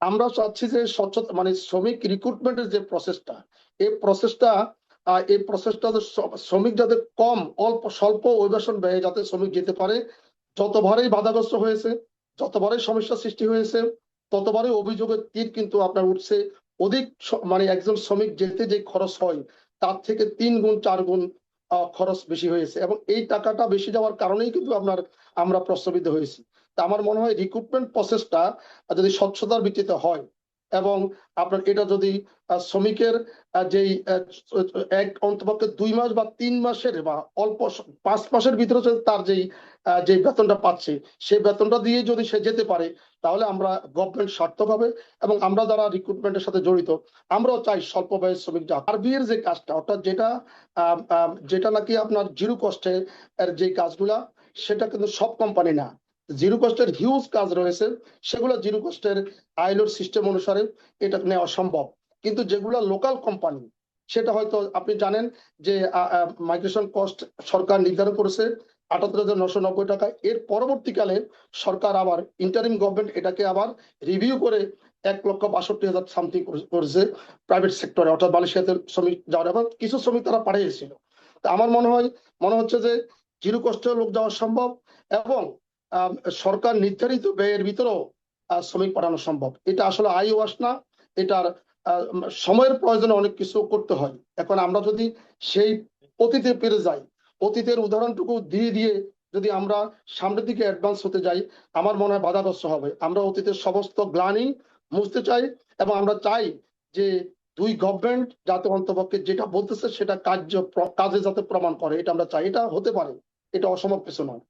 আমরা চাচ্ছি যে স্বচ্ছতা মানে শ্রমিক রিক্রুটমেন্টের যে প্রসেসটা, এই প্রসেসটা শ্রমিক যাতে কম অল্প স্বল্প অভিবাসন ব্যয়ে যাতে শ্রমিক যেতে পারে। যতবারই বাধাগ্রস্ত হয়েছে, যতবারই সমস্যা সৃষ্টি হয়েছে, ততবারই অভিযোগের তীর কিন্তু আপনার উঠছে। অধিক মানে একজন শ্রমিক যেতে যে খরচ হয় তার থেকে 3 গুণ 4 গুণ খরচ বেশি হয়েছে, এবং এই টাকাটা বেশি যাওয়ার কারণেই কিন্তু আমরা প্রস্তাবিত হয়েছি। তা আমার মনে হয় রিক্রুটমেন্ট প্রসেসটা যদি স্বচ্ছতার ভিত্তিতে হয়, এবং আপনার এটা যদি শ্রমিকের যেই এক অন্তপক্ষে 2 মাস বা 3 মাসের বা অল্প 5 মাসের ভিতরে যদি তার যে বেতনটা পাচ্ছে, সেই বেতনটা দিয়ে যদি সে যেতে পারে, তাহলে আমরা গভর্নমেন্ট সার্থক হবে। এবং আমরা যারা রিক্রুটমেন্টের সাথে জড়িত, আমরাও চাই স্বল্প ব্যয়ের শ্রমিক যা আরবি এর যে কাজটা, অর্থাৎ যেটা নাকি আপনার জিরো কস্টে এর যে কাজগুলা, সেটা কিন্তু সব কোম্পানি না। জিরো কস্টের হিউজ কাজ রয়েছে, সেগুলো জিরো কস্টের আইলোর সিস্টেম অনুসারে এটা নেওয়া সম্ভব। কিন্তু যেগুলো লোকাল কোম্পানি, সেটা হয়তো আপনি জানেন যে মাইগ্রেশন কস্ট সরকার নির্ধারণ করেছে ৭৮,৯৯০ টাকা। এর পরবর্তীকালে সরকার আবার ইন্টারিম গভর্নমেন্ট এটাকে আবার রিভিউ করে ১,৬২,০০০ সামথিং করেছে প্রাইভেট সেক্টরে, অর্থাৎ মালয়েশিয়াতে শ্রমিক যাওয়ার, এবং কিছু শ্রমিক তারা পাঠিয়েছিল। তা আমার মনে হচ্ছে যে জিরো কস্টে লোক যাওয়া সম্ভব, এবং সরকার নির্ধারিত ব্যয়ের ভিতরেও শ্রমিক পাঠানো সম্ভব। এটা আসলে আই ওয়াশ না, এটার সময়ের প্রয়োজনে অনেক কিছু করতে হয়। এখন আমরা যদি সেই অতীতে পেরে যাই, অতীতের উদাহরণটুকু দিয়ে দিয়ে যদি আমরা সামনের দিকে অ্যাডভান্স হতে যাই, আমার মনে হয় বাধাগ্রস্ত হবে। আমরা অতীতের সমস্ত গ্লানি মুছতে চাই, এবং আমরা চাই যে দুই গভর্নমেন্ট যাতে অন্তপক্ষে যেটা বলতেছে সেটা কাজে যাতে প্রমাণ করে, এটা আমরা চাই। এটা হতে পারে, এটা অসম্ভব কিছু নয়।